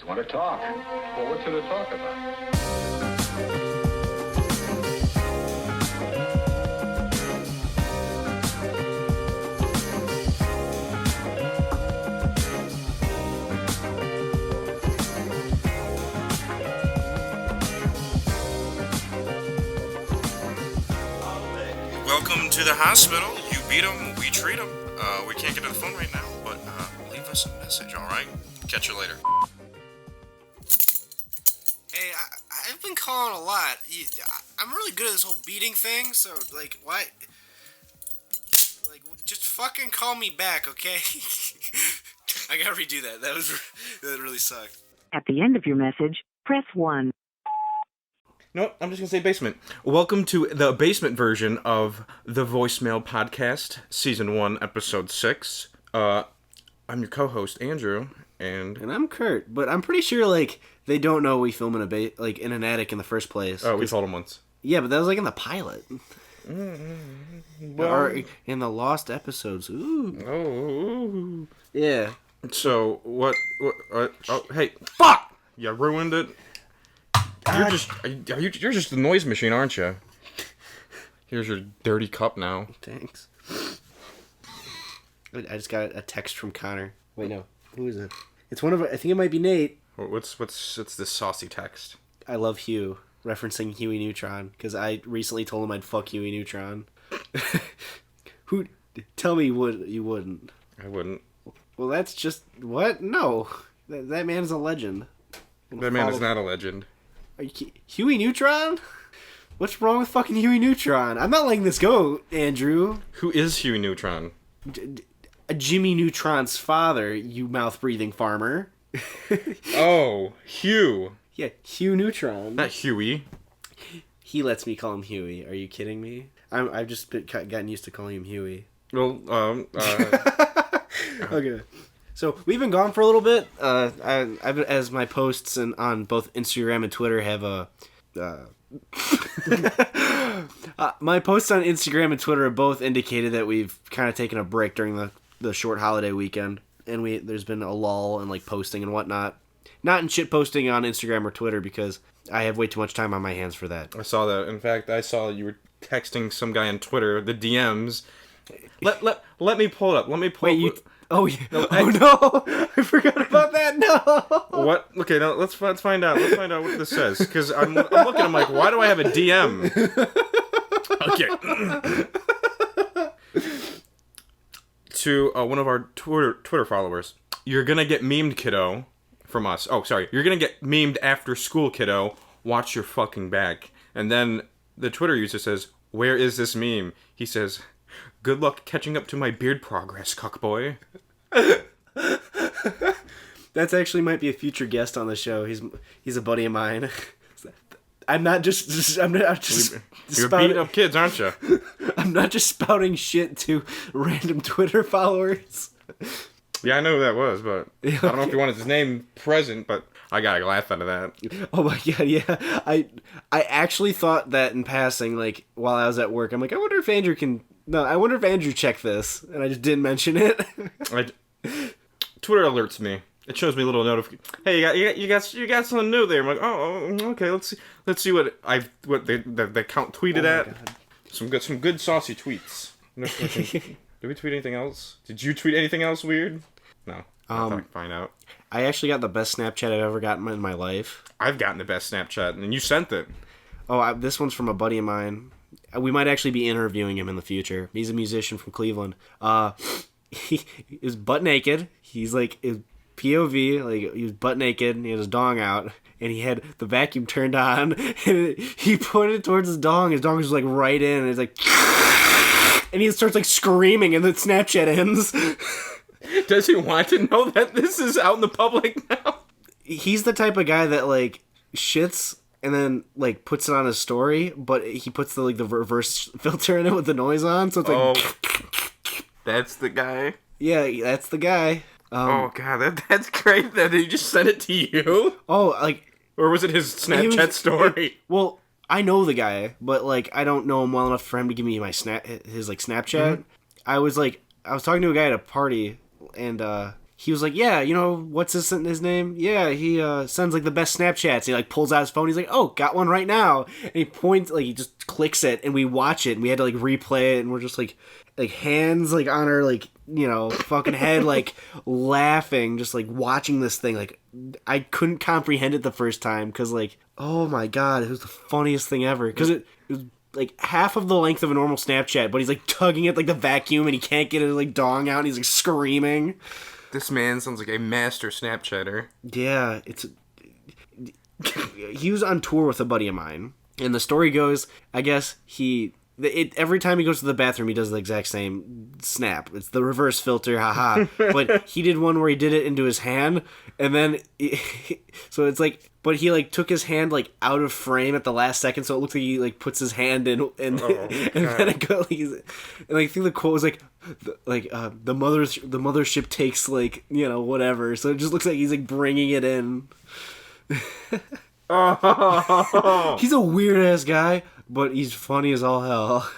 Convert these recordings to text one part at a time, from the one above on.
just want to talk. Well, what's there to talk about? Welcome to the hospital. You beat them, we treat them. We can't get to the phone right now, but leave us a message, alright? Catch you later. Hey, I've been calling a lot. I'm really good at this whole beating thing, so, like, why? Like, just fucking call me back, okay? I gotta redo that. That really sucked. At the end of your message, press 1. No, I'm just gonna say basement. Welcome to the basement version of the Voicemail Podcast, Season 1, Episode 6. I'm your co-host, Andrew, and I'm Kurt, but I'm pretty sure, like, they don't know we film in in an attic in the first place. Oh, we told them once. Yeah, but that was, like, in the pilot. Well, or in the lost episodes. Ooh. Oh. Yeah. So, what oh, hey, fuck! You ruined it. You're just a noise machine, aren't you? Here's your dirty cup now. Thanks. I just got a text from Connor. Wait, no. Who is it? It's one of. I think it might be Nate. What's this saucy text? I love Hugh, referencing Huey Neutron, because I recently told him I'd fuck Huey Neutron. Who? Tell me you wouldn't. I wouldn't. Well, that's just what? No, that man's a legend. That man is not a legend. Are you Huey Neutron? What's wrong with fucking Huey Neutron? I'm not letting this go, Andrew. Who is Huey Neutron? Jimmy Neutron's father, you mouth-breathing farmer. Oh, Hugh. Yeah, Hugh Neutron. Not Huey. He lets me call him Huey. Are you kidding me? I've just gotten used to calling him Huey. Well, Okay. So, we've been gone for a little bit. I've as my posts on both Instagram and Twitter have my posts on Instagram and Twitter have both indicated that we've kind of taken a break during the short holiday weekend. And there's been a lull in, like, posting and whatnot. Not in shit posting on Instagram or Twitter because I have way too much time on my hands for that. I saw that. In fact, I saw you were texting some guy on Twitter, the DMs. Let me pull it up. Oh, yeah. No, no! I forgot about that. No. What? Okay, now let's find out. Let's find out what this says. Because I'm looking. I'm like, why do I have a DM? Okay. To one of our Twitter followers, you're gonna get memed, kiddo, from us. Oh, sorry. You're gonna get memed after school, kiddo. Watch your fucking back. And then the Twitter user says, "Where is this meme?" He says, "Good luck catching up to my beard progress, cuckboy." That's actually might be a future guest on the show. He's a buddy of mine. I'm not just You're beating up kids, aren't you? I'm not just spouting shit to random Twitter followers. Yeah, I know who that was, but I don't know if you wanted his name present, but I got a laugh out of that. Oh my god, yeah. I actually thought that in passing, like, while I was at work. I'm like, I wonder if Andrew checked this, and I just didn't mention it. Twitter alerts me. It shows me a little notification. Hey, you got something new there. I'm like, oh, okay. Let's see what the account tweeted at. God. Some good saucy tweets. Did we tweet anything else? Did you tweet anything else weird? No. I'll find out. I actually got the best Snapchat I've ever gotten in my life. I've gotten the best Snapchat, and you sent it. Oh, this one's from a buddy of mine. We might actually be interviewing him in the future. He's a musician from Cleveland. He is butt naked. He's like his POV, like he was butt naked, and he had his dong out, and he had the vacuum turned on, and he pointed it towards his dong. His dong was like right in, and he's like, and he starts like screaming, and then Snapchat ends. Does he want to know that this is out in the public now? He's the type of guy that like shits and then like puts it on his story, but he puts the reverse filter in it with the noise on, so it's like. That's the guy. Yeah, that's the guy. Oh god, that's great that he just sent it to you. Oh, like, or was it his Snapchat story? Well, I know the guy, but like I don't know him well enough for him to give me his like Snapchat. Mm-hmm. I was talking to a guy at a party, and he was like, yeah, you know, what's his name? Yeah, he sends like the best Snapchats. He like pulls out his phone. He's like, oh, got one right now. And he points, like he just clicks it, and we watch it, and we had to like replay it, and we're just like hands like on our like, you know, fucking head, like laughing, just like watching this thing. Like I couldn't comprehend it the first time because like, oh my god, it was the funniest thing ever because it was like half of the length of a normal Snapchat, but he's like tugging at like the vacuum and he can't get his like dong out and he's like screaming. This man sounds like a master Snapchatter. Yeah, he was on tour with a buddy of mine, and the story goes, I guess every time he goes to the bathroom, he does the exact same snap. It's the reverse filter, haha. But he did one where he did it into his hand, and then so it's like, but he like took his hand like out of frame at the last second, so it looks like he like puts his hand in, and then it goes. And I think the quote was like the mothership takes like, you know, whatever. So it just looks like he's like bringing it in. He's a weird ass guy, but he's funny as all hell.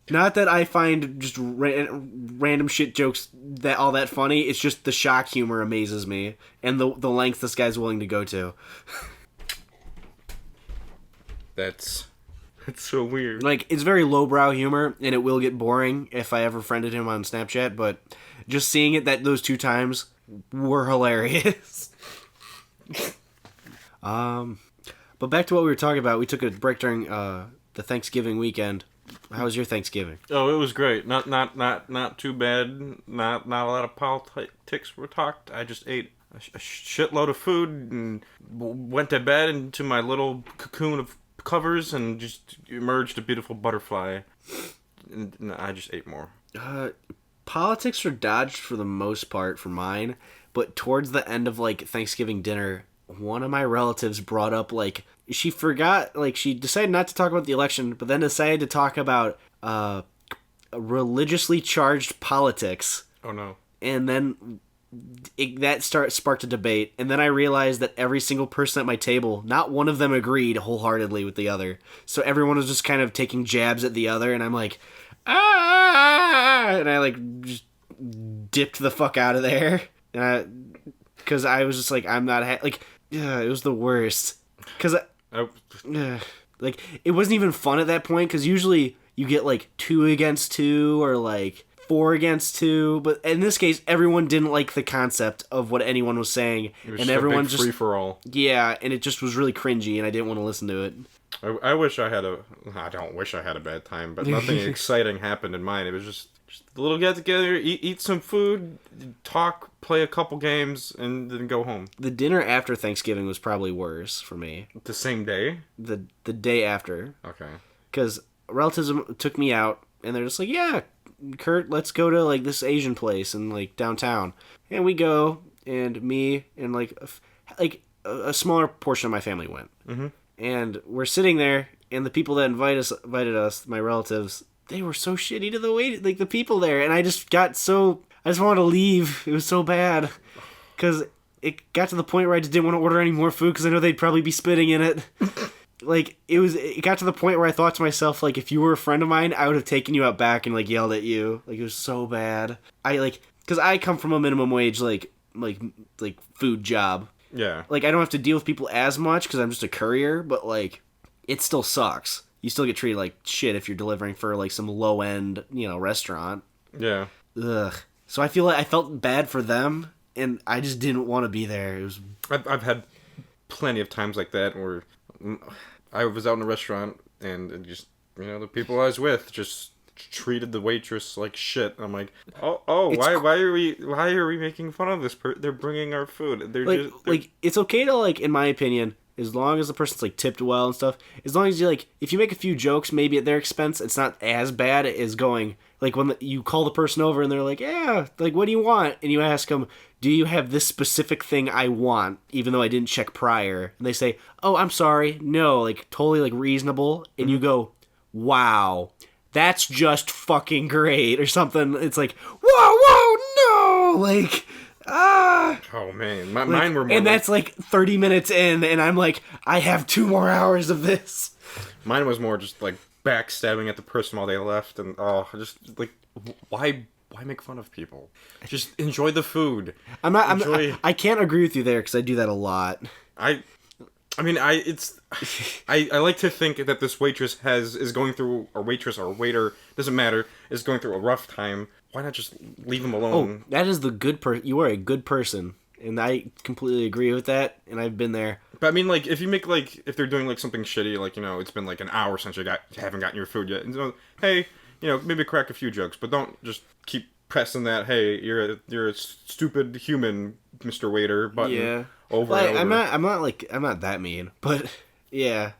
Not that I find just random shit jokes all that funny. It's just the shock humor amazes me, and the length this guy's willing to go to. That's so weird. Like, it's very lowbrow humor, and it will get boring if I ever friended him on Snapchat. But just seeing it those 2 times were hilarious. But back to what we were talking about. We took a break during the Thanksgiving weekend. How was your Thanksgiving? Oh, it was great. Not too bad. Not a lot of politics were talked. I just ate a shitload of food and went to bed into my little cocoon of covers and just emerged a beautiful butterfly. And I just ate more. Politics were dodged for the most part for mine, but towards the end of like Thanksgiving dinner, one of my relatives brought up like she forgot, like she decided not to talk about the election, but then decided to talk about religiously charged politics. Oh no. And then sparked a debate, and then I realized that every single person at my table, not one of them agreed wholeheartedly with the other. So everyone was just kind of taking jabs at the other, and I'm like, and I like just dipped the fuck out of there, because I was just like, I'm not it was the worst, because like it wasn't even fun at that point, because usually you get like 2 against 2 or like 4 against 2, but in this case, everyone didn't like the concept of what anyone was saying, and everyone just free for all. Yeah, and it just was really cringy, and I didn't want to listen to it. I wish I had I don't wish I had a bad time, but nothing exciting happened in mine. It was just a little get together, eat some food, talk, play a couple games, and then go home. The dinner after Thanksgiving was probably worse for me. The same day? The day after. Okay. Because relatives took me out, and they're just like, yeah, Kurt, let's go to like this Asian place in like downtown. And we go, and me and like a smaller portion of my family went. Mm-hmm. And we're sitting there, and the people that invited us, my relatives, they were so shitty to the people there, and I just wanted to leave. It was so bad, because it got to the point where I just didn't want to order any more food, because I know they'd probably be spitting in it. Like, it got to the point where I thought to myself, like, if you were a friend of mine, I would have taken you out back and, like, yelled at you. Like, it was so bad. Because I come from a minimum wage, like food job. Yeah. Like, I don't have to deal with people as much, because I'm just a courier, but, like, it still sucks. You still get treated like shit if you're delivering for, like, some low-end, you know, restaurant. Yeah. Ugh. So I feel like I felt bad for them, and I just didn't want to be there. It was... I've had plenty of times like that where I was out in a restaurant, and just, you know, the people I was with just treated the waitress like shit. I'm like, why are we making fun of this? They're bringing our food. They're it's okay to, like, in my opinion, as long as the person's like tipped well and stuff, as long as you like, if you make a few jokes maybe at their expense, it's not as bad as going like when you call the person over and they're like, yeah, like, what do you want? And you ask them, do you have this specific thing I want, even though I didn't check prior? And they say, oh, I'm sorry, no, like totally like reasonable. And you go, wow, that's just fucking great, or something. It's like, whoa, no, like, oh man, mine were more. And that's like 30 minutes in, and I'm like, I have 2 more hours of this. Mine was more just like backstabbing at the person while they left, and just like, why why make fun of people? Just enjoy the food. I can't agree with you there because I do that a lot. I like to think that this waitress is going through, or waitress or waiter, doesn't matter, is going through a rough time. Why not just leave him alone? Oh, that is the good you are a good person. And I completely agree with that, and I've been there. But I mean, like, if you make, like, if they're doing, like, something shitty, like, you know, it's been, like, an hour since you haven't gotten your food yet. And so, hey, you know, maybe crack a few jokes, but don't just keep pressing that, hey, you're a stupid human, Mr. Waiter, button over and over. I'm not that mean, but, yeah.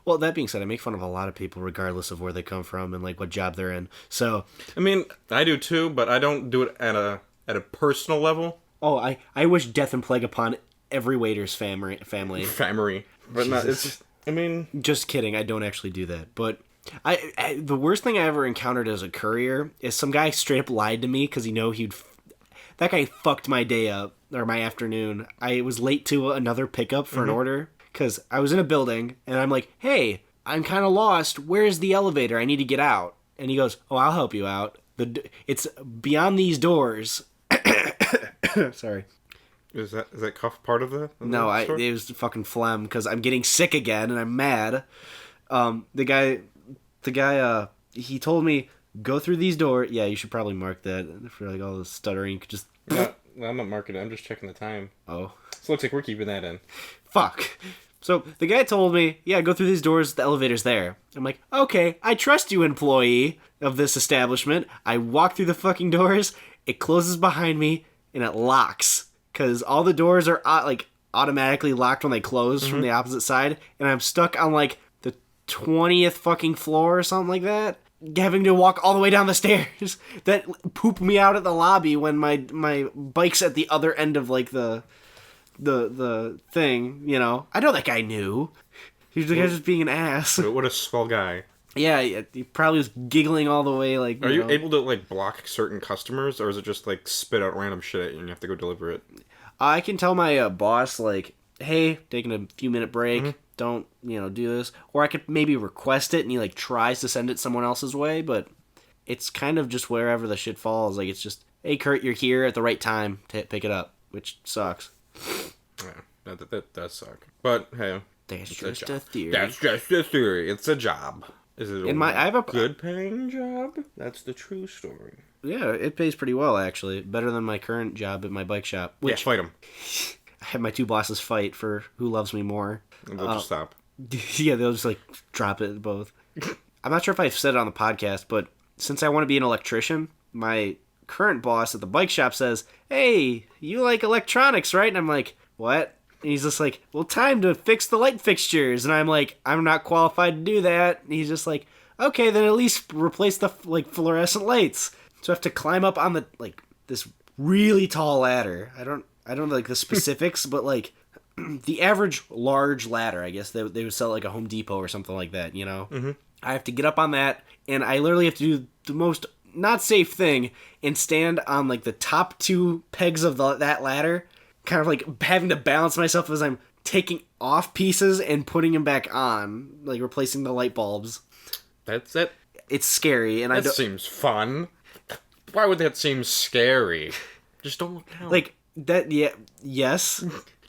Well, that being said, I make fun of a lot of people regardless of where they come from and, like, what job they're in. So, I mean, I do too, but I don't do it at a personal level. Oh, I wish death and plague upon every waiter's family. But not, it's, I mean... Just kidding, I don't actually do that. But the worst thing I ever encountered as a courier is some guy straight up lied to me because that guy fucked my day up, or my afternoon. I was late to another pickup for an order because I was in a building, and I'm like, hey, I'm kind of lost. Where's the elevator? I need to get out. And he goes, oh, I'll help you out. It's beyond these doors. Sorry. Is that cough part of the No, it was fucking phlegm because I'm getting sick again and I'm mad. The guy, he told me, go through these doors. Yeah, you should probably mark that for like all the stuttering. You could just... No, I'm not marking it. I'm just checking the time. Oh. So it looks like we're keeping that in. Fuck. So the guy told me, yeah, go through these doors. The elevator's there. I'm like, okay, I trust you, employee of this establishment. I walk through the fucking doors. It closes behind me. And it locks, because all the doors are, like, automatically locked when they close from the opposite side, and I'm stuck on, like, the 20th fucking floor or something like that, having to walk all the way down the stairs that poop me out at the lobby when my bike's at the other end of, like, the thing, you know. I know that guy knew. He was just being an ass. What a swell guy. Yeah, he probably was giggling all the way, like, Are you able to, like, block certain customers, or is it just, like, spit out random shit at you and you have to go deliver it? I can tell my boss, like, hey, taking a few minute break, don't, do this. Or I could maybe request it and he, like, tries to send it someone else's way, but it's kind of just wherever the shit falls. Like, it's just, hey, Kurt, you're here at the right time to pick it up, which sucks. Yeah, that does suck. But, hey. That's just a theory. That's just a theory. It's a job. Is it I have a good-paying job? That's the true story. Yeah, it pays pretty well, actually. Better than my current job at my bike shop. Yeah, fight them. I had my two bosses fight for who loves me more. And they'll just stop. Yeah, they'll just, like, drop it both. I'm not sure if I've said it on the podcast, but since I want to be an electrician, my current boss at the bike shop says, hey, you like electronics, right? And I'm like, what? And he's just like, well, time to fix the light fixtures. And I'm like, I'm not qualified to do that. And he's just like, okay, then at least replace the, like, fluorescent lights. So I have to climb up on the, like, this really tall ladder. I don't know, like, the specifics, but, like, the average large ladder, I guess, they would sell, like, a Home Depot or something like that, you know? Mm-hmm. I have to get up on that, and I literally have to do the most not safe thing and stand on, like, the top two pegs of that ladder, kind of like having to balance myself as I'm taking off pieces and putting them back on, like replacing the light bulbs. That's it. It's scary, and that seems fun. Why would that seem scary? Just don't look down. Like that. Yeah. Yes.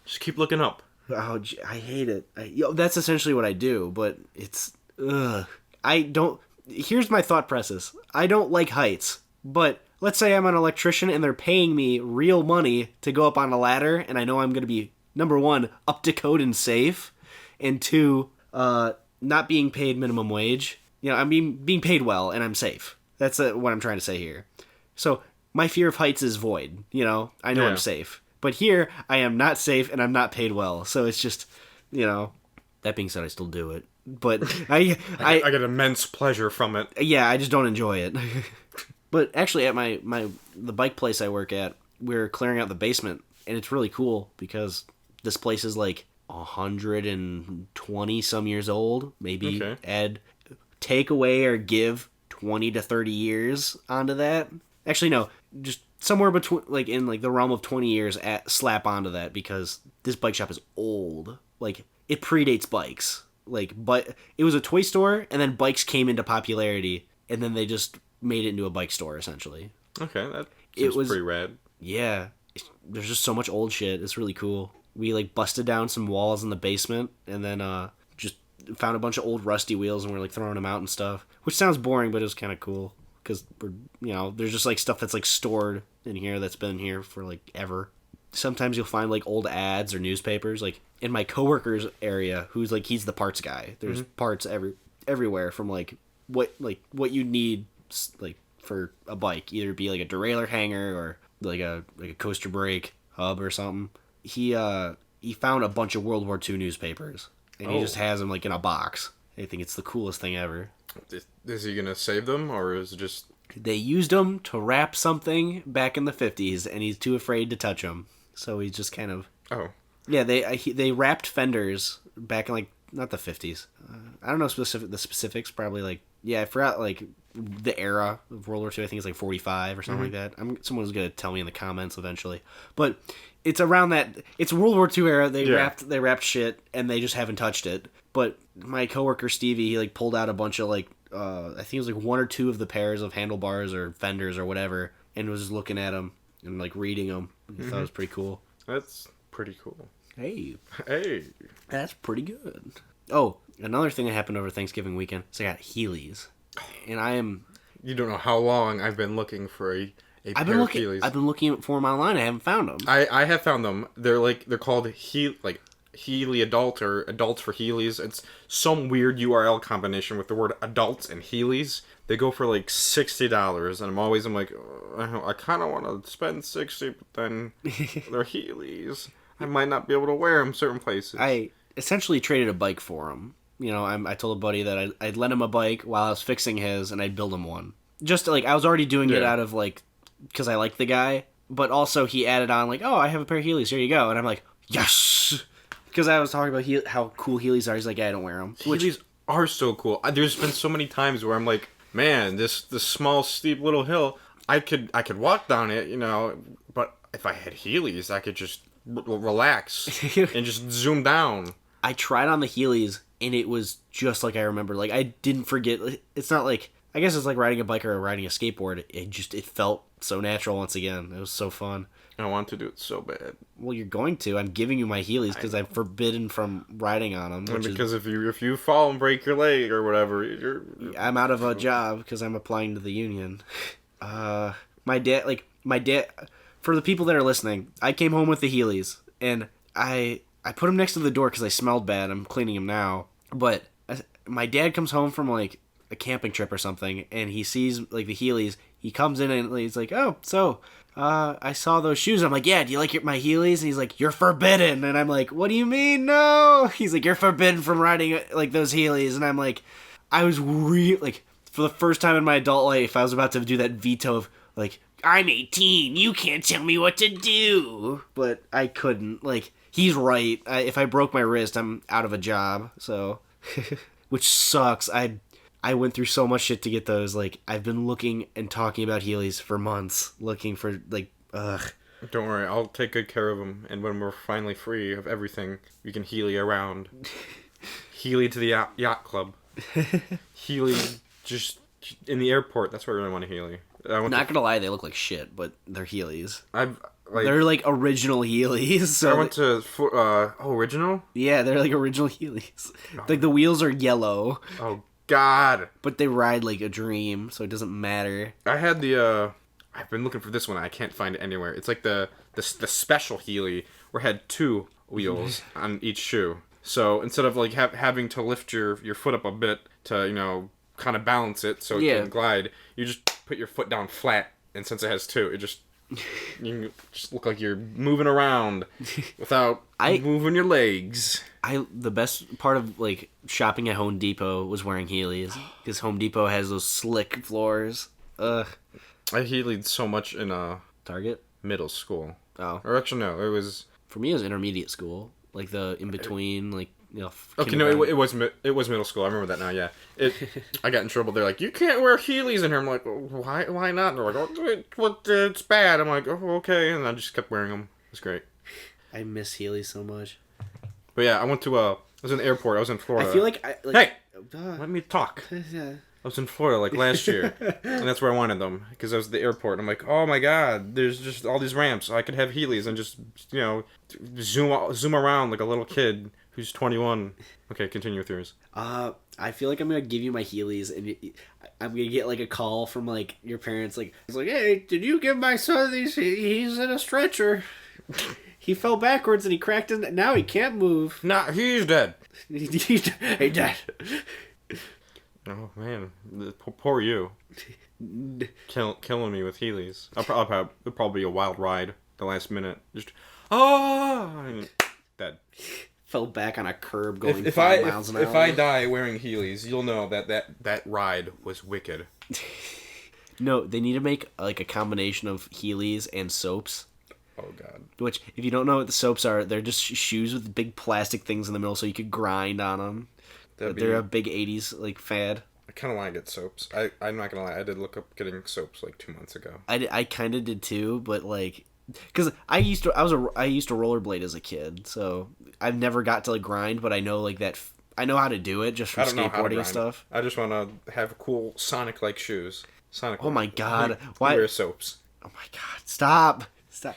Just keep looking up. Oh, I hate it. That's essentially what I do, but it's. Ugh. I don't. Here's my thought process. I don't like heights, but let's say I'm an electrician and they're paying me real money to go up on a ladder, and I know I'm going to be, number one, up to code and safe, and two, not being paid minimum wage. I'm being paid well, and I'm safe. That's what I'm trying to say here. So my fear of heights is void. I know I'm safe. But here, I am not safe, and I'm not paid well. So it's just, that being said, I still do it. But I get immense pleasure from it. Yeah, I just don't enjoy it. But actually, at the bike place I work at, we're clearing out the basement, and it's really cool because this place is like 120 some years old. Maybe add, take away or give 20 to 30 years onto that. Actually, no, just somewhere between, like in like the realm of 20 years, slap onto that, because this bike shop is old. Like, it predates bikes. Like, but it was a toy store, and then bikes came into popularity, and then they just made it into a bike store, essentially. Okay, that seems pretty rad. Yeah, there's just so much old shit. It's really cool. We like busted down some walls in the basement, and then just found a bunch of old rusty wheels, and we're like throwing them out and stuff. Which sounds boring, but it was kind of cool because there's just like stuff that's like stored in here that's been here for like ever. Sometimes you'll find like old ads or newspapers. Like in my coworker's area, who's like he's the parts guy. There's parts everywhere from like what you need like for a bike, either be like a derailleur hanger or like a coaster brake hub or something. He found a bunch of World War II newspapers, and he just has them like in a box. I think it's the coolest thing ever. Is he gonna save them, or is it just they used them to wrap something back in the 50s, and he's too afraid to touch them, so he's just kind of yeah. They wrapped fenders back in like not the 50s. I don't know the specifics. Probably like I forgot like the era of World War II. I think it's like 45 or something like that. Someone's gonna tell me in the comments eventually, but it's around that. It's World War II era. They wrapped shit, and they just haven't touched it. But my coworker Stevie, he like pulled out a bunch of like I think it was like one or two of the pairs of handlebars or fenders or whatever, and was just looking at them and like reading them. I thought it was pretty cool. That's pretty cool. Hey, that's pretty good. Oh, another thing that happened over Thanksgiving weekend is I got Heelys, and I am. You don't know how long I've been looking for a pair of Heelys. I've been looking for them online. I haven't found them. I have found them. They're called Heely Adult or Adults for Heelys. It's some weird URL combination with the word adults and Heelys. They go for like $60, and I'm like, I kind of want to spend $60, but then they're Heelys. I might not be able to wear them certain places. I essentially traded a bike for him. I told a buddy that I'd lend him a bike while I was fixing his, and I'd build him one. Just like I was already doing it out of like because I like the guy, but also he added on like, oh, I have a pair of Heelys. Here you go, and I'm like, yes. Because I was talking about how cool Heelys are. He's like, yeah, I don't wear them. Heelys are so cool. There's been so many times where I'm like, man, this small, steep little hill, I could walk down it, but if I had Heelys, I could just relax and just zoom down. I tried on the Heelys, and it was just like I remember. Like, I didn't forget. It's not like, I guess it's like riding a bike or riding a skateboard. It felt so natural once again. It was so fun. I want to do it so bad. Well, you're going to. I'm giving you my Heelys because I'm forbidden from riding on them. Because if you fall and break your leg or whatever, I'm out of a job because I'm applying to the union. My dad. For the people that are listening, I came home with the Heelys, and I put them next to the door because I smelled bad. I'm cleaning them now. But my dad comes home from like a camping trip or something, and he sees like the Heelys. He comes in and he's like, oh, so I saw those shoes. I'm like, yeah, do you like my Heelys? And he's like, you're forbidden. And I'm like, what do you mean? No. He's like, you're forbidden from riding like those Heelys. And I'm like, I was like, for the first time in my adult life, I was about to do that veto of like, I'm 18. You can't tell me what to do. But I couldn't. Like, he's right. If I broke my wrist, I'm out of a job. So, which sucks. I went through so much shit to get those. Like, I've been looking and talking about Heelys for months, looking for, like, ugh. Don't worry, I'll take good care of them, and when we're finally free of everything, we can Heely around. Heely to the yacht club. Heely just in the airport, that's where I really want to Heely. Not gonna lie, they look like shit, but they're Heelys. They're like original Heelys. So I went to original? Yeah, they're like original Heelys. Like the wheels are yellow. Oh God! But they ride like a dream, so it doesn't matter. I had the I've been looking for this one. I can't find it anywhere. It's like the special Heely where it had two wheels on each shoe. So instead of like having to lift your foot up a bit to kind of balance it so it can glide, you just put your foot down flat, and since it has two, you just look like you're moving around without moving your legs. The best part of like shopping at Home Depot was wearing Heelys because Home Depot has those slick floors. Ugh. I Heeleyed so much in Target middle school. Oh, or actually no, it was for me. It was intermediate school, like the in between, Okay, no, it was middle school. I remember that now. Yeah, I got in trouble. They're like, you can't wear Heelys in here. I'm like, why not? And they're like, oh, it's bad. I'm like, oh, okay, and I just kept wearing them. It was great. I miss Heelys so much. But yeah, I went to I was in the airport. I was in Florida. I feel like hey, let me talk. I was in Florida like last year, and that's where I wanted them because I was at the airport. And I'm like, oh my god, there's just all these ramps. I could have Heelys and just zoom around like a little kid who's 21. Okay, continue with yours. I feel like I'm gonna give you my Heelys, and I'm gonna get like a call from like your parents, like it's like, hey, did you give my son these? He's in a stretcher. He fell backwards and he cracked his. Now he can't move. Nah, he's dead. Hey, Dad. Oh man, poor you. Killing me with Heelys. It'll probably be a wild ride. The last minute, just dead. Fell back on a curb going 5 miles an hour. If I die wearing Heelys, you'll know that ride was wicked. No, they need to make like a combination of Heelys and soaps. Oh god. Which, if you don't know what the soaps are, they're just shoes with big plastic things in the middle so you could grind on them. They're a big 80s like fad. I kind of want to get soaps. I'm not gonna lie. I did look up getting soaps like 2 months ago. I kind of did too, but like, because I used to rollerblade as a kid, so I've never got to like grind, but I know like that. I know how to do it just from skateboarding and stuff. I just want to have cool Sonic like shoes. Oh my god! Why wear soaps? Oh my god! Stop!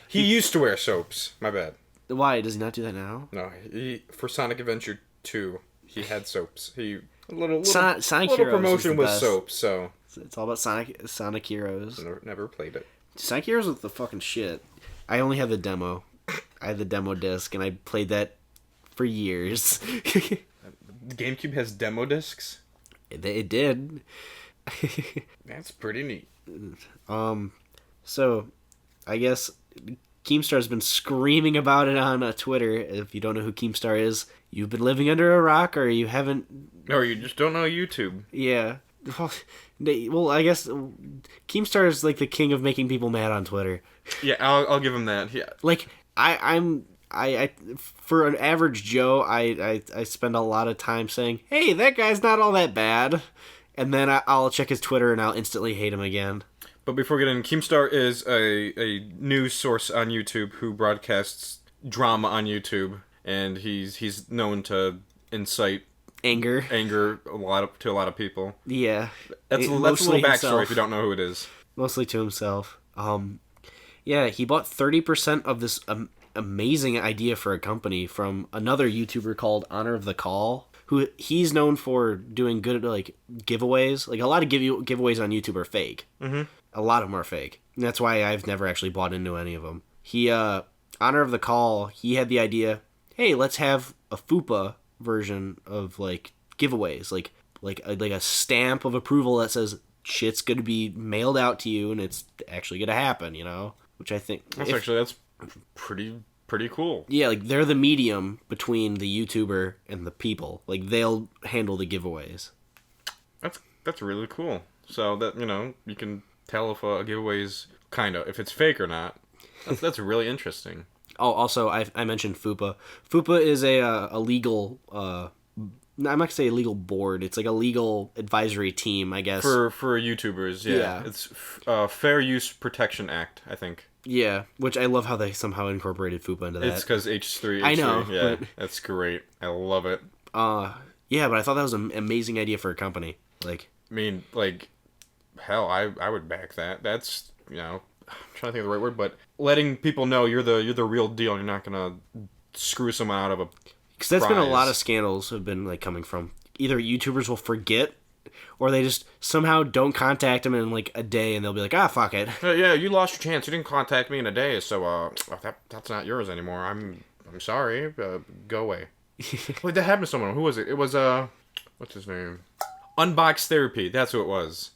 He used to wear soaps. My bad. Why does he not do that now? No, for Sonic Adventure 2, he had soaps. Sonic Heroes promotion with soaps, so it's all about Sonic Heroes. Never played it. Sonic Heroes was the fucking shit. I only have the demo. I had the demo disc, and I played that for years. The GameCube has demo discs? It did. That's pretty neat. So, I guess Keemstar's been screaming about it on Twitter. If you don't know who Keemstar is, you've been living under a rock, or you haven't... Or you just don't know YouTube. Yeah. Well, I guess Keemstar is like the king of making people mad on Twitter. Yeah, I'll give him that. Yeah. Like, I'm for an average Joe, I spend a lot of time saying, hey, that guy's not all that bad. And then I'll check his Twitter and I'll instantly hate him again. But before we get in, Keemstar is a news source on YouTube who broadcasts drama on YouTube, and he's known to incite anger to a lot of people. Yeah, that's a little backstory if you don't know who it is. Mostly to himself. Yeah, he bought 30% of this amazing idea for a company from another YouTuber called Honor of the Call, who he's known for doing good like giveaways. Like a lot of giveaways on YouTube are fake. Mm-hmm. A lot of them are fake. And that's why I've never actually bought into any of them. He, Honor of the Call, he had the idea, hey, let's have a FUPA version of, like, giveaways. Like a stamp of approval that says shit's going to be mailed out to you and it's actually going to happen, you know? Which I think... That's pretty cool. Yeah, like, they're the medium between the YouTuber and the people. Like, they'll handle the giveaways. That's really cool. So that, you know, you can... tell if a giveaway's if it's fake or not. That's really interesting. Oh, also, I mentioned FUPA. FUPA is a legal, I'm not going to say a legal board. It's like a legal advisory team, I guess. For YouTubers, yeah. It's Fair Use Protection Act, I think. Yeah, which I love how they somehow incorporated FUPA into that. It's because H3. I know. Yeah, that's great. I love it. Yeah, but I thought that was an amazing idea for a company. Like, I mean, like... Hell, I would back that. That's, you know, I'm trying to think of the right word, but letting people know you're the real deal. You're not gonna screw someone out of a. Because that's been a lot of scandals have been like coming from either YouTubers will forget, or they just somehow don't contact them in like a day, and they'll be like, fuck it. Yeah, you lost your chance. You didn't contact me in a day, so that's not yours anymore. I'm sorry. Go away. Wait, that happened to someone. Who was it? It was what's his name? Unbox Therapy. That's who it was.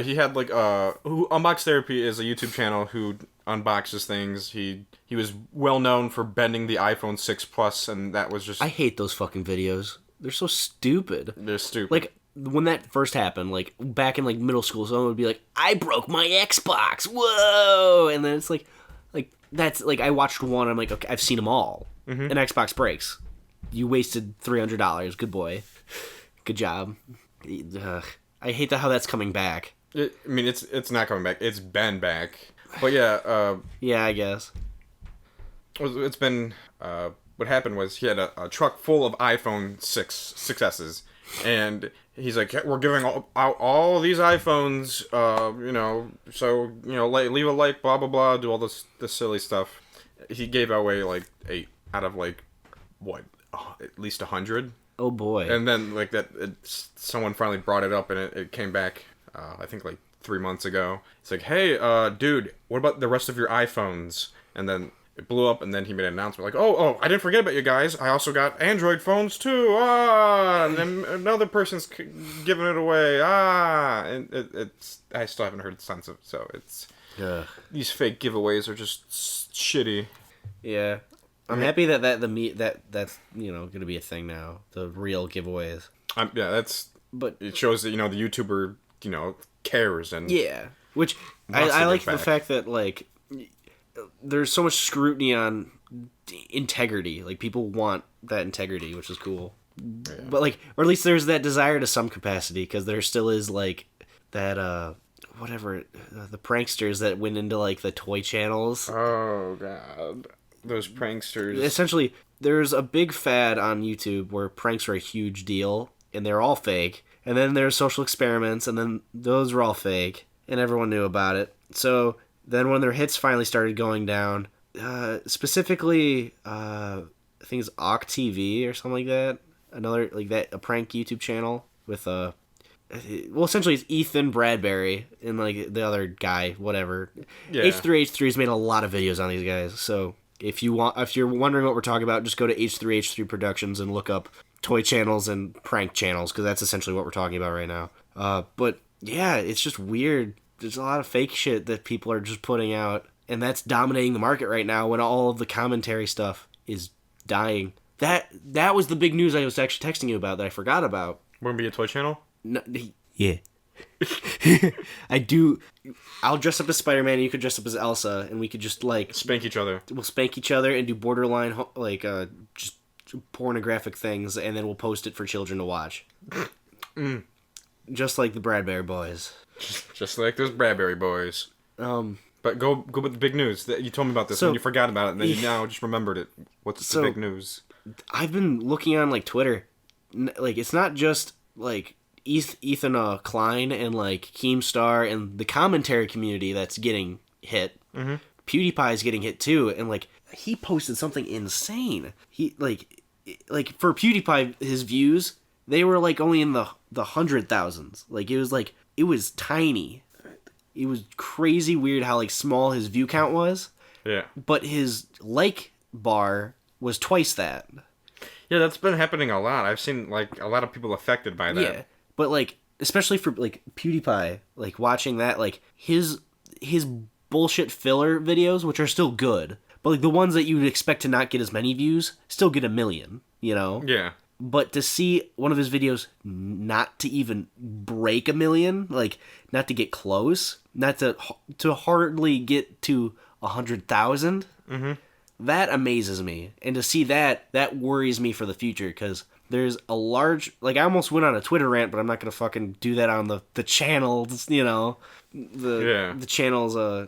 He had like who Unbox Therapy is a YouTube channel who unboxes things. He was well known for bending the iPhone 6 Plus, and that was just... I hate those fucking videos. They're so stupid. They're stupid. Like when that first happened, like back in like middle school, someone would be like, "I broke my Xbox, whoa!" And then it's like that's like I watched one. I'm like, okay, I've seen them all. Mm-hmm. An Xbox breaks. You wasted $300. Good boy. Good job. I hate how that's coming back. It's not coming back. It's been back. But yeah. Yeah, I guess. It's been... what happened was he had a truck full of iPhone 6s, and he's like, we're giving out all these iPhones, so, leave a like, blah, blah, blah, do all this silly stuff. He gave away, like, 8 out of, like, at least 100. Oh, boy. And then, like, someone finally brought it up, and it came back, I think, like, 3 months ago. It's like, hey, dude, what about the rest of your iPhones? And then it blew up, and then he made an announcement like, oh, I didn't forget about you guys. I also got Android phones too. And then another person's giving it away. And it's I still haven't heard the sense of it. So it's these fake giveaways are just shitty. Yeah, I'm happy that's going to be a thing now. The real giveaways. But it shows that the YouTuber cares and which I like the fact that like. There's so much scrutiny on integrity. Like, people want that integrity, which is cool. Yeah. But, like, or at least there's that desire to some capacity, because there still is, like, that, the pranksters that went into, like, the toy channels. Oh, God. Those pranksters. Essentially, there's a big fad on YouTube where pranks are a huge deal, and they're all fake. And then there's social experiments, and then those were all fake, and everyone knew about it. So... Then when their hits finally started going down, specifically, I think it's Awk TV or something like that. Another, like that, a prank YouTube channel with, essentially it's Ethan Bradbury and, like, the other guy, whatever. Yeah. H3H3's made a lot of videos on these guys, so if you're wondering what we're talking about, just go to H3H3 Productions and look up toy channels and prank channels, because that's essentially what we're talking about right now. But, yeah, it's just weird. There's a lot of fake shit that people are just putting out, and that's dominating the market right now when all of the commentary stuff is dying. That was the big news I was actually texting you about that I forgot about. We're going to be a toy channel? No, yeah. I do. I'll dress up as Spider-Man and you could dress up as Elsa, and we could just, like... Spank each other. We'll spank each other and do borderline, like, just pornographic things, and then we'll post it for children to watch. Just like the Bradbury Boys. Just like those Bradbury Boys. But go with the big news. You told me about this and you forgot about it, and then you now just remembered it. What's the big news? I've been looking on, like, Twitter. Like, it's not just, like, Ethan Klein and, like, Keemstar and the commentary community that's getting hit. Mm-hmm. PewDiePie's getting hit too, and, like, he posted something insane. He, like for PewDiePie, his views, they were, like, only in the 100,000s. Like, it was tiny. It was crazy weird how, like, small his view count was. Yeah. But his like bar was twice that. Yeah, that's been happening a lot. I've seen, like, a lot of people affected by that. Yeah. But, like, especially for, like, PewDiePie, like, watching that, like, his bullshit filler videos, which are still good, but, like, the ones that you would expect to not get as many views still get 1 million, Yeah. But to see one of his videos not to even break 1 million, like, not to get close, not to hardly get to 100,000, that amazes me. And to see that worries me for the future, because there's a large... Like, I almost went on a Twitter rant, but I'm not going to fucking do that on the channels, the channel's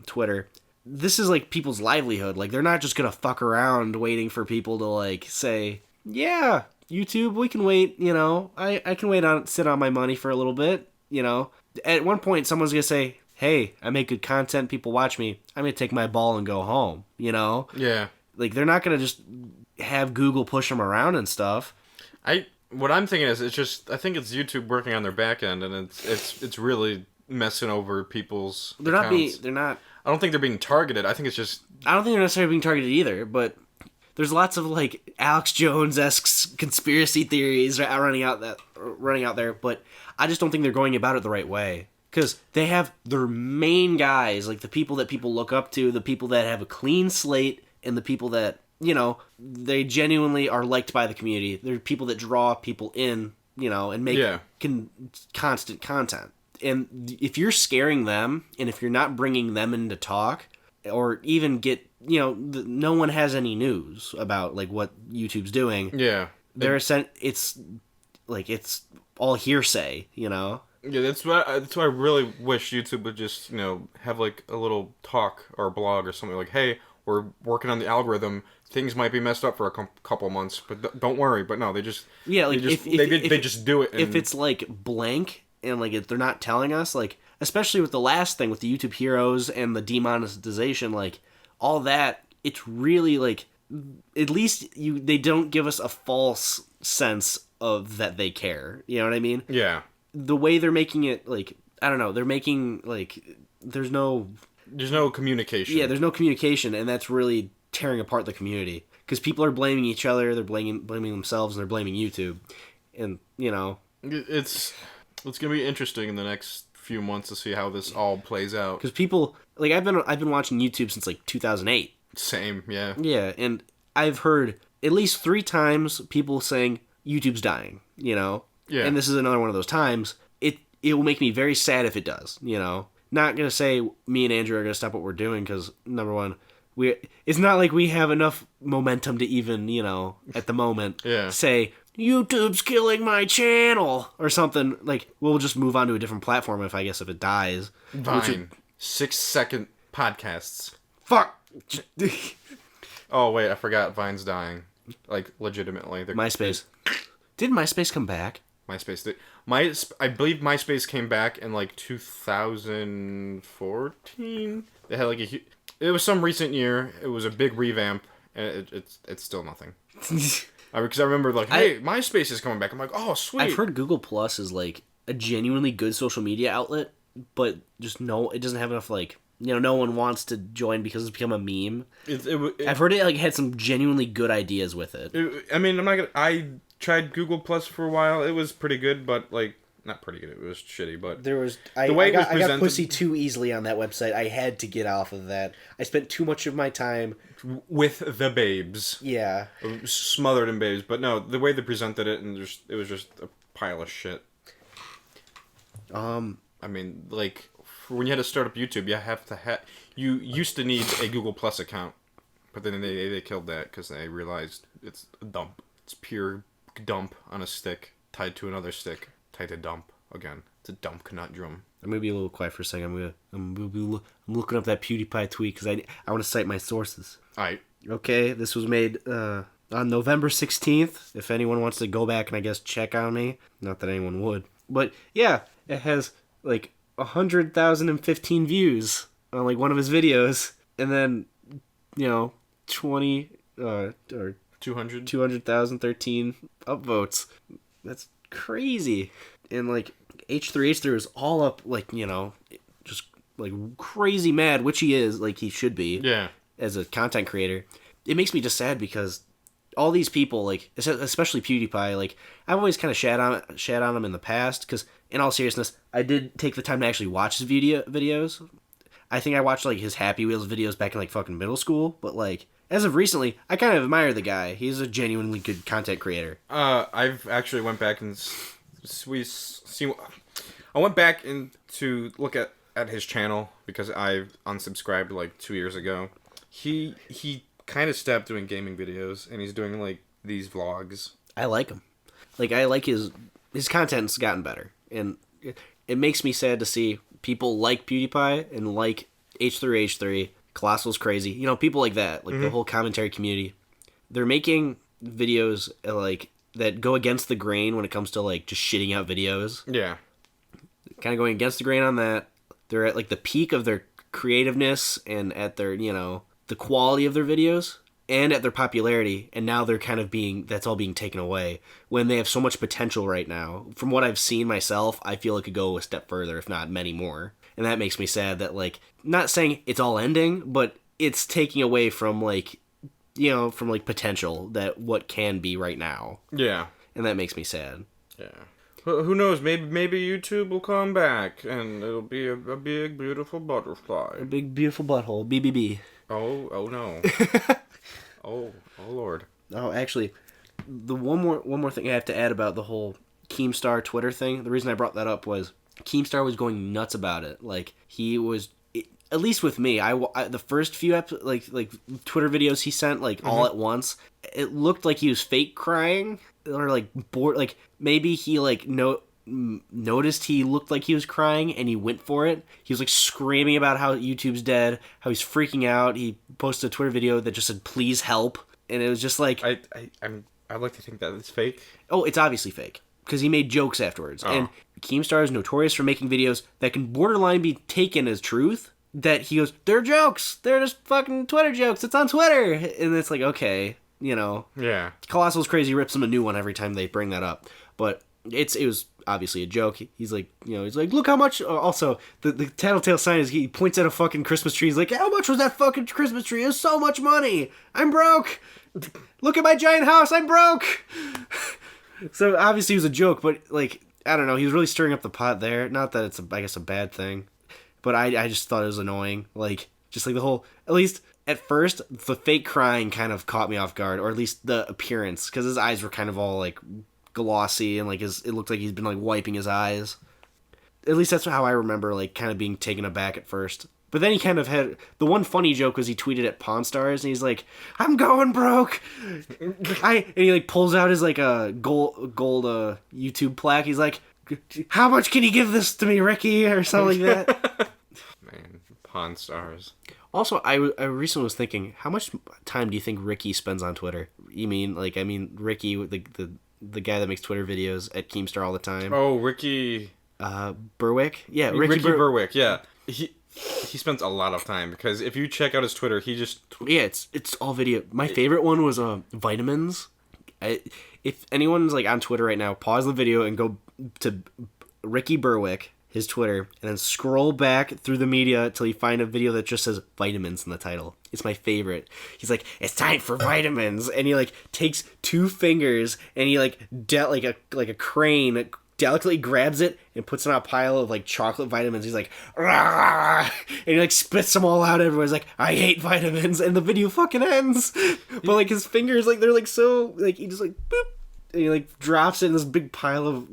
Twitter. This is, like, people's livelihood. Like, they're not just going to fuck around waiting for people to, like, say... Yeah, YouTube, we can wait, I can sit on my money for a little bit, At one point, someone's going to say, hey, I make good content, people watch me, I'm going to take my ball and go home, Yeah. Like, they're not going to just have Google push them around and stuff. What I'm thinking is, I think it's YouTube working on their back end, and it's really messing over people's accounts. I don't think they're being targeted, I think it's just... I don't think they're necessarily being targeted either, but... There's lots of, like, Alex Jones-esque conspiracy theories running out there, but I just don't think they're going about it the right way. Because they have their main guys, like the people that people look up to, the people that have a clean slate, and the people that, they genuinely are liked by the community. They're people that draw people in, and make constant content. And if you're scaring them, and if you're not bringing them in to talk, or even get... no one has any news about, like, what YouTube's doing. Yeah. It's all hearsay, Yeah, that's why I really wish YouTube would just, have, like, a little talk or a blog or something like, hey, we're working on the algorithm things might be messed up for a couple months, but don't worry. But no, they just like they just do it. And if it's like blank and like if they're not telling us, like especially with the last thing with the YouTube Heroes and the demonetization, like all that, it's really like at least they don't give us a false sense of that they care. You know what I mean? Yeah. The way they're making it, like I don't know, they're making like there's no communication. Yeah, there's no communication, and that's really tearing apart the community because people are blaming each other, they're blaming themselves, and they're blaming YouTube, and you know it's gonna be interesting in the next few months to see how this all plays out. Because people like I've been watching YouTube since like 2008. Same, yeah. Yeah, and I've heard at least 3 times people saying YouTube's dying. You know. Yeah. And this is another one of those times. It will make me very sad if it does. You know. Not gonna say me and Andrew are gonna stop what we're doing because number one. It's not like we have enough momentum to even, you know, at the moment, say, YouTube's killing my channel, or something. Like, we'll just move on to a different platform if it dies. Vine. 6-second podcasts. Fuck! Oh, wait, I forgot Vine's dying. Like, legitimately. MySpace. Did MySpace come back? MySpace did. I believe MySpace came back in, like, 2014. They had, like, it was some recent year. It was a big revamp, and it's still nothing. Because I remember, like, hey, MySpace is coming back. I'm like, oh, sweet. I've heard Google Plus is, like, a genuinely good social media outlet, but just it doesn't have enough, like, you know, no one wants to join because it's become a meme. I've heard it, like, had some genuinely good ideas with it. I mean, I tried Google Plus for a while. It was pretty good, but, like, not pretty good. It was shitty, but I got pussy too easily on that website. I had to get off of that. I spent too much of my time with the babes. Yeah, smothered in babes. But no, the way they presented it, and it was just a pile of shit. I mean, like when you had to start up YouTube, you used to need a Google Plus account, but then they killed that because they realized it's a dump. It's pure dump on a stick tied to another stick. Tied to dump again. It's a dump conundrum. I'm gonna be a little quiet for a second. I'm looking up that PewDiePie tweet because I want to cite my sources. All right. Okay, this was made on November 16th. If anyone wants to go back and I guess check on me, not that anyone would, but yeah, it has like 100,015 views on like one of his videos, and then 200,013 upvotes. That's crazy. And like H3 is all up, like, just like crazy mad, which he is, like he should be, as a content creator. It makes me just sad because all these people, like especially PewDiePie, like I've always kind of shat on him in the past because in all seriousness I did take the time to actually watch his videos. I think I watched like his Happy Wheels videos back in like fucking middle school, but like as of recently, I kind of admire the guy. He's a genuinely good content creator. I've actually went back and I went back to look at his channel because I unsubscribed like 2 years ago. He kind of stopped doing gaming videos and he's doing like these vlogs. I like him. Like I like his content's gotten better, and it makes me sad to see people like PewDiePie and like H3, Colossal's crazy. People like that, like the whole commentary community. They're making videos like that go against the grain when it comes to like just shitting out videos. Yeah. Kind of going against the grain on that. They're at like the peak of their creativeness and at their, the quality of their videos and at their popularity. And now they're kind of that's all being taken away when they have so much potential right now. From what I've seen myself, I feel it could go a step further, if not many more. And that makes me sad that, like, not saying it's all ending, but it's taking away from, like, from, like, potential that what can be right now. Yeah. And that makes me sad. Yeah. Who knows? Maybe YouTube will come back, and it'll be a big, beautiful butterfly. A big, beautiful butthole. BBB. Oh no. oh Lord. Oh, actually, the one more thing I have to add about the whole Keemstar Twitter thing, the reason I brought that up was Keemstar was going nuts about it. Like, he was, at least with me, I the first few like Twitter videos he sent, like, all at once, it looked like he was fake crying, or, like, bored, like, maybe he, like, noticed he looked like he was crying, and he went for it. He was, like, screaming about how YouTube's dead, how he's freaking out. He posted a Twitter video that just said, please help. And it was just like, I'd like to think that it's fake. oh, it's obviously fake. Because he made jokes afterwards. Oh. And Keemstar is notorious for making videos that can borderline be taken as truth. That he goes, they're jokes. They're just fucking Twitter jokes. It's on Twitter. And it's like, okay, you know. Yeah. Colossal's Crazy rips him a new one every time they bring that up. But it was obviously a joke. He's like, look how much. Also, the tattletale sign is he points at a fucking Christmas tree. He's like, how much was that fucking Christmas tree? It was so much money. I'm broke. Look at my giant house. I'm broke. So obviously it was a joke, but like, I don't know. He was really stirring up the pot there. Not that it's, I guess, a bad thing. But I just thought it was annoying. Like, just like the whole, at least at first, the fake crying kind of caught me off guard, or at least the appearance, because his eyes were kind of all like glossy and like it looked like he's been like wiping his eyes. At least that's how I remember, like kind of being taken aback at first. But then he kind of had the one funny joke was he tweeted at Pawn Stars and he's like, "I'm going broke." And he like pulls out his like a gold YouTube plaque. He's like, "How much can you give this to me, Ricky?" or something like that. Man, Pawn Stars. Also, I recently was thinking, how much time do you think Ricky spends on Twitter? You mean Ricky, the guy that makes Twitter videos at Keemstar all the time? Oh, Ricky. Berwick? Yeah, Ricky Berwick. Yeah, he spends a lot of time because if you check out his Twitter, he just yeah, it's all video. My favorite one was vitamins. If anyone's like on Twitter right now, pause the video and go to Ricky Berwick, his Twitter, and then scroll back through the media till you find a video that just says vitamins in the title. It's my favorite. He's like, "It's time for vitamins," and he like takes two fingers and he like like a crane delicately grabs it and puts it on a pile of like chocolate vitamins. He's like, "Rah!" and he like spits them all out. Everyone's like, "I hate vitamins," and the video fucking ends. But like his fingers, like they're like so like he just like boop, and he like drops it in this big pile of,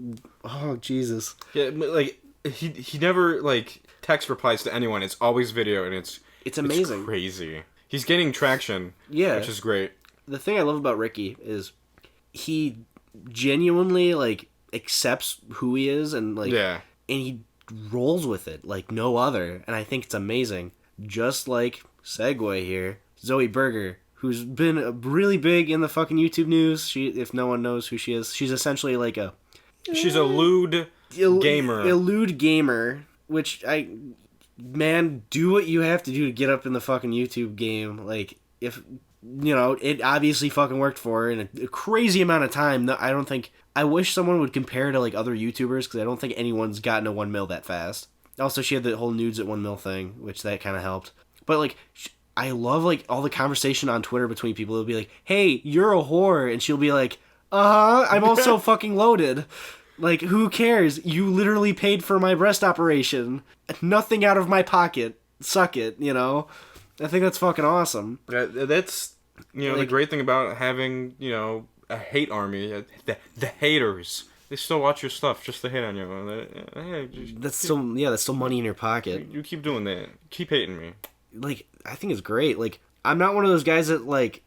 oh Jesus. Yeah, like he never like text replies to anyone. It's always video, and it's amazing. It's crazy. He's getting traction. Yeah, which is great. The thing I love about Ricky is he genuinely like accepts who he is and like and he rolls with it like no other, and I think it's amazing. Just like segue here, Zoe Berger, who's been really big in the fucking YouTube news. If no one knows who she is, she's essentially like she's a lewd gamer, which do what you have to do to get up in the fucking YouTube game. Like, if it obviously fucking worked for her in a crazy amount of time. I wish someone would compare to like other YouTubers, because I don't think anyone's gotten to 1 mil that fast. Also, she had the whole nudes at 1 mil thing, which that kind of helped. But like, I love like all the conversation on Twitter between people. It'll be like, "Hey, you're a whore," and she'll be like, "I'm also fucking loaded." Like, who cares? You literally paid for my breast operation. Nothing out of my pocket. Suck it, I think that's fucking awesome. That's, the great thing about having, a hate army. The haters. They still watch your stuff just to hate on you. That's still money in your pocket. You keep doing that. Keep hating me. Like, I think it's great. Like, I'm not one of those guys that, like,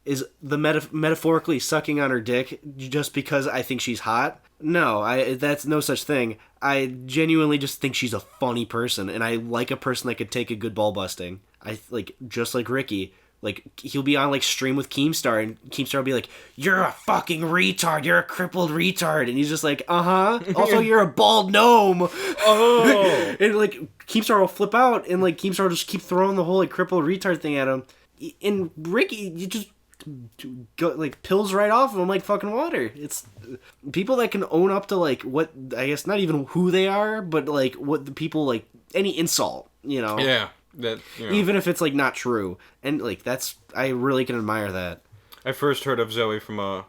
is the metaphorically sucking on her dick just because I think she's hot. No, that's no such thing. I genuinely just think she's a funny person, and I like a person that could take a good ball busting. Just like Ricky. Like, he'll be on, like, stream with Keemstar, and Keemstar will be like, "You're a fucking retard, you're a crippled retard," and he's just like, also, you're a bald gnome. Oh. And, like, Keemstar will flip out, and, like, Keemstar will just keep throwing the whole, like, crippled retard thing at him. And Ricky, you just go, like, pills right off of him like fucking water. It's people that can own up to, like, what, I guess, not even who they are, but, like, what the people, like, any insult, Yeah. Even if it's like not true, and like I really can admire that. I first heard of Zoe from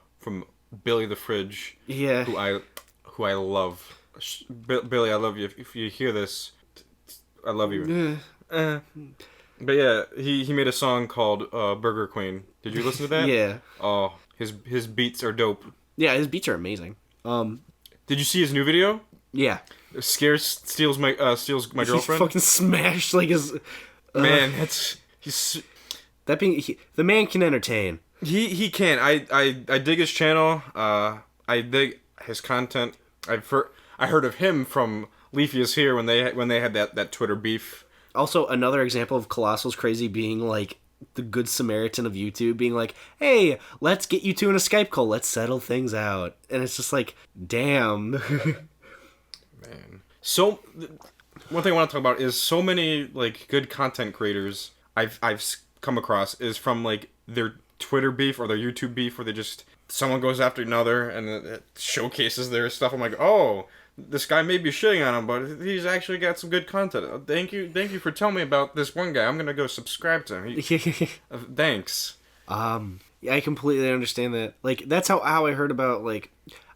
Billy the Fridge. Yeah. Who I love. Billy, I love you. If you hear this, I love you. But yeah, he made a song called Burger Queen. Did you listen to that? Yeah. Oh, his beats are dope. Yeah, his beats are amazing. Did you see his new video? Yeah. Steals my girlfriend. He fucking smashed like his. Man, the man can entertain. He can. I dig his channel. I dig his content. I heard of him from Leafy is Here when they had that Twitter beef. Also, another example of Colossal's Crazy being like the good Samaritan of YouTube, being like, hey, let's get you two in a Skype call. Let's settle things out. And it's just like, damn. Man. So, one thing I want to talk about is so many, like, good content creators I've come across is from, like, their Twitter beef or their YouTube beef where someone goes after another and it showcases their stuff. I'm like, oh, this guy may be shitting on him, but he's actually got some good content. Thank you for telling me about this one guy. I'm gonna go subscribe to him. Thanks. Yeah, I completely understand that. Like, that's how I heard about, like,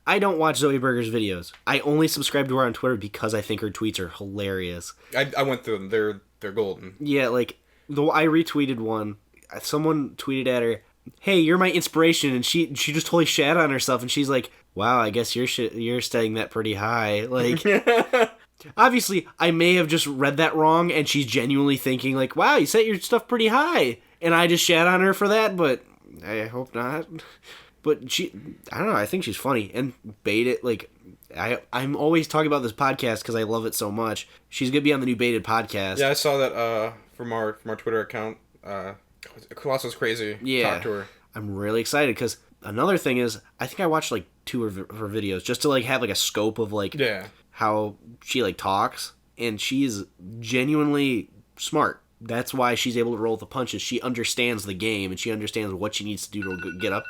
I don't watch Zoe Berger's videos. I only subscribe to her on Twitter because I think her tweets are hilarious. I went through them. They're golden. Yeah, like, though I retweeted one. Someone tweeted at her, hey, you're my inspiration, and she just totally shat on herself, and she's like, wow, I guess you're studying that pretty high. Like, obviously, I may have just read that wrong, and she's genuinely thinking, like, wow, you set your stuff pretty high, and I just shat on her for that, but I hope not. But I don't know, I think she's funny, and Baited, like, I'm always talking about this podcast because I love it so much. She's gonna be on the new Baited podcast. Yeah, I saw that from our Twitter account. Colossus Crazy. Yeah. Talked to her. I'm really excited because another thing is I think I watched like 2 of her videos just to like have like a scope of like how she like talks, and she's genuinely smart. That's why she's able to roll with the punches. She understands the game and she understands what she needs to do to get up.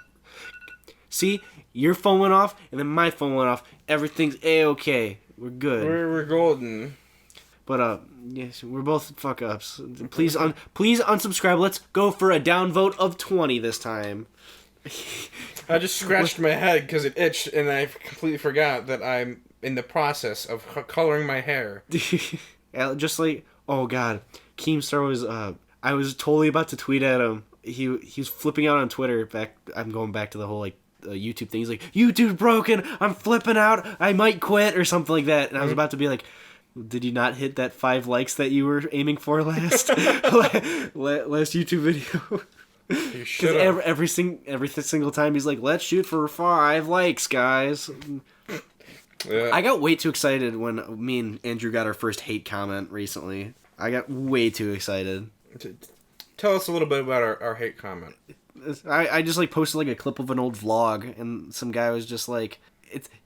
See, your phone went off and then my phone went off. Everything's A-okay. We're good. We're golden. But yes, we're both fuck ups. Please unsubscribe. Let's go for a downvote of 20 this time. I just scratched my head because it itched, and I completely forgot that I'm in the process of coloring my hair. Just like, oh god, Keemstar was. I was totally about to tweet at him. He was flipping out on Twitter. I'm going back to the whole like YouTube thing. He's like, YouTube's broken. I'm flipping out. I might quit or something like that. And I was about to be like, did you not hit that 5 likes that you were aiming for last YouTube video? You should have. Every single time he's like, let's shoot for 5 likes, guys. Yeah. I got way too excited when me and Andrew got our first hate comment recently. I got way too excited. Tell us a little bit about our hate comment. I just like posted like a clip of an old vlog, and some guy was just like,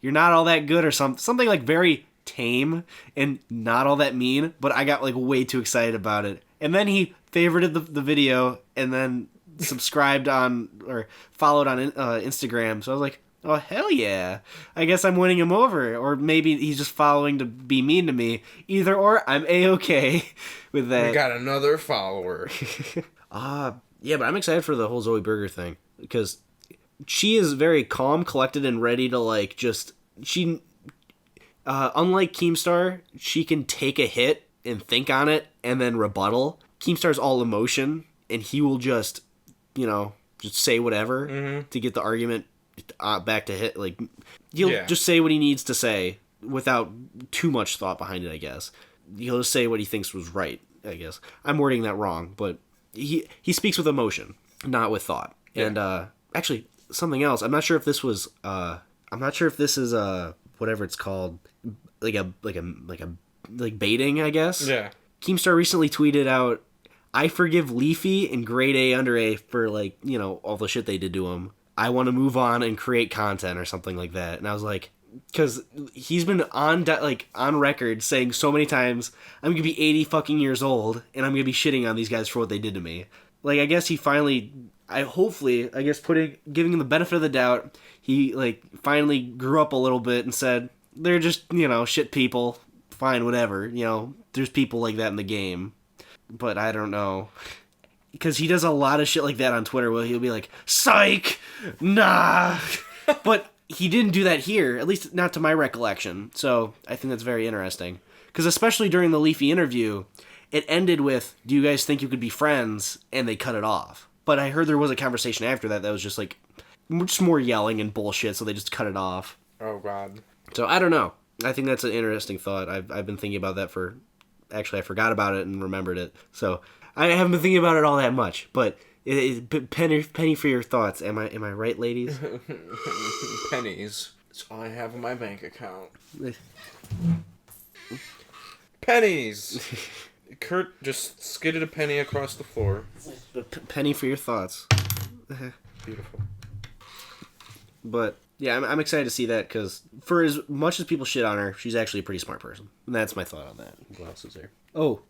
you're not all that good or something like very tame and not all that mean, but I got like way too excited about it. And then he favorited the video and then subscribed on or followed on Instagram. So I was like, oh hell yeah, I guess I'm winning him over. Or maybe he's just following to be mean to me. Either or, I'm A-okay with that. We got another follower. Yeah, but I'm excited for the whole Zoe Berger thing because she is very calm, collected, and ready to like just unlike Keemstar, she can take a hit and think on it and then rebuttal. Keemstar's all emotion, and he will just say whatever to get the argument back to hit. Like, he'll just say what he needs to say without too much thought behind it, I guess. He'll just say what he thinks was right, I guess. I'm wording that wrong, but he speaks with emotion, not with thought. Yeah. And actually, something else. I'm not sure if this is whatever it's called, like baiting, I guess. Yeah. Keemstar recently tweeted out, I forgive Leafy and Grade A Under A for all the shit they did to him. I want to move on and create content or something like that. And I was like, because he's been on record saying so many times, I'm gonna be 80 fucking years old and I'm gonna be shitting on these guys for what they did to me. Like, I guess he finally, giving him the benefit of the doubt, he finally grew up a little bit and said, they're just shit people. Fine, whatever. There's people like that in the game. But I don't know. Because he does a lot of shit like that on Twitter where he'll be like, psych! Nah! But he didn't do that here, at least not to my recollection. So I think that's very interesting. Because especially during the Leafy interview, it ended with, do you guys think you could be friends? And they cut it off. But I heard there was a conversation after that was just just more yelling and bullshit, so they just cut it off. Oh, God. So I don't know. I think that's an interesting thought. I've been thinking about that Actually, I forgot about it and remembered it. So I haven't been thinking about it all that much. But penny for your thoughts. Am I right, ladies? Pennies. That's all I have in my bank account. Pennies. Kurt just skidded a penny across the floor. A penny for your thoughts. Beautiful. But yeah, I'm excited to see that because for as much as people shit on her, she's actually a pretty smart person. And that's my thought on that. What else is there? Oh,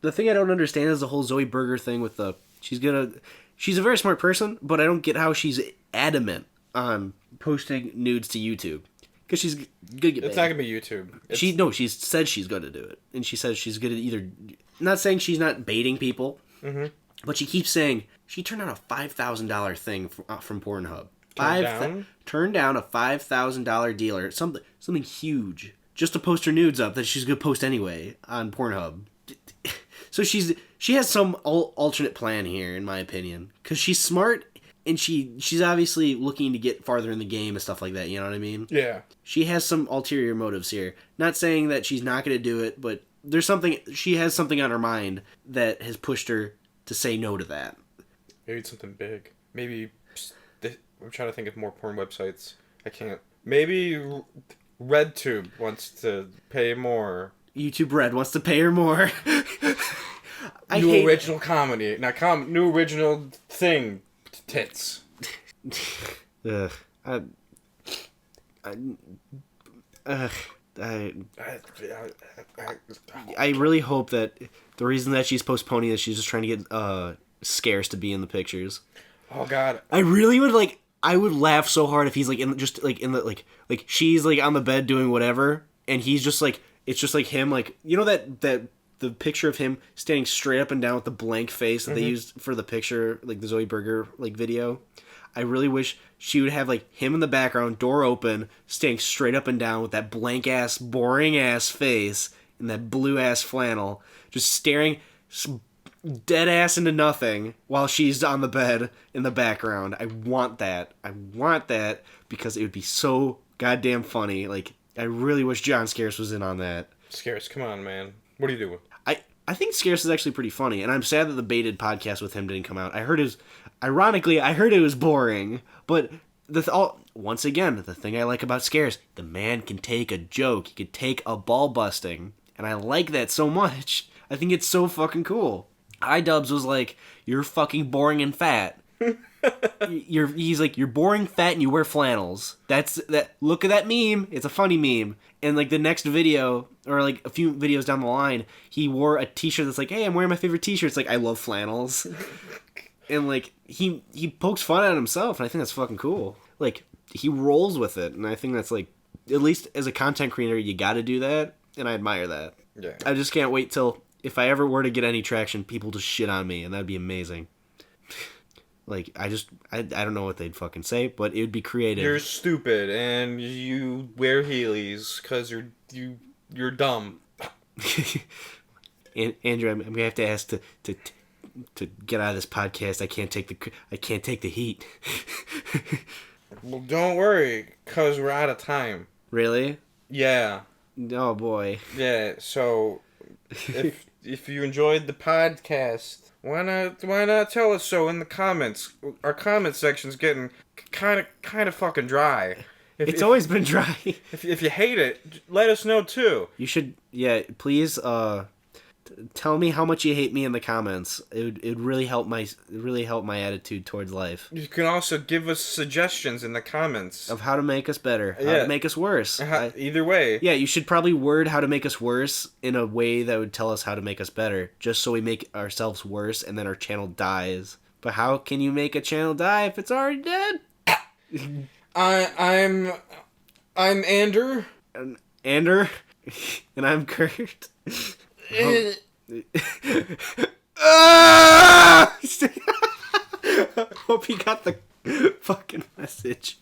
the thing I don't understand is the whole Zoe Berger thing with the she's a very smart person, but I don't get how she's adamant on posting nudes to YouTube because she's gonna get. It's banned. not gonna be YouTube. She said she's gonna do it, and she says she's gonna either. Not saying she's not baiting people, but she keeps saying she turned down a $5,000 thing from Pornhub. Turned down a $5,000 deal or something huge just to post her nudes up that she's gonna post anyway on Pornhub. So she has some alternate plan here, in my opinion, because she's smart and she's obviously looking to get farther in the game and stuff like that. You know what I mean? Yeah. She has some ulterior motives here. Not saying that she's not gonna do it, but there's something. She has something on her mind that has pushed her to say no to that. Maybe it's something big. Maybe I'm trying to think of more porn websites. I can't. Maybe RedTube wants to pay more. YouTube Red wants to pay her more. New original comedy. Not new original thing. Tits. Ugh. I really hope that the reason that she's postponing is she's just trying to get Scarce to be in the pictures. Oh God. I really would like. I would laugh so hard if he's like like she's like on the bed doing whatever, and he's just like it's just like him like you know that the picture of him standing straight up and down with the blank face that they used for the picture like the Zoe Berger like video. I really wish she would have like him in the background, door open, standing straight up and down with that blank ass, boring ass face and that blue ass flannel, just staring dead ass into nothing while she's on the bed in the background. I want that. I want that because it would be so goddamn funny. Like, I really wish John Scarce was in on that. Scarce, come on, man. What are you doing? I think Scarce is actually pretty funny, and I'm sad that the baited podcast with him didn't come out. I heard it was boring, but once again, the thing I like about Scarce, the man can take a joke. He can take a ball busting, and I like that so much. I think it's so fucking cool. iDubbbz was like, "You're fucking boring and fat." He's like, "You're boring, fat, and you wear flannels." That's that. Look at that meme. It's a funny meme. And like the next video, or like a few videos down the line, he wore a T-shirt that's like, "Hey, I'm wearing my favorite T-shirt." It's like, I love flannels. And like he pokes fun at himself, and I think that's fucking cool. Like he rolls with it, and I think that's like, at least as a content creator, you got to do that, and I admire that. Yeah. I just can't wait till if I ever were to get any traction, people just shit on me, and that'd be amazing. Like, I don't know what they'd fucking say, but it would be creative. You're stupid, and you wear Heelys because you're dumb. Andrew, I'm gonna have to ask to get out of this podcast. I can't take the heat. Well, don't worry, cause we're out of time. Really? Yeah. Oh boy. Yeah. So, if you enjoyed the podcast, why not tell us so in the comments? Our comment section's getting kind of fucking dry. It's always been dry. If you hate it, let us know too. You should, please tell me how much you hate me in the comments. It would really help my attitude towards life. You can also give us suggestions in the comments of how to make us better, how to make us worse. Either way. Yeah, you should probably word how to make us worse in a way that would tell us how to make us better, just so we make ourselves worse and then our channel dies. But how can you make a channel die if it's already dead? I'm Ander. And I'm Kurt. Hope you got the fucking message.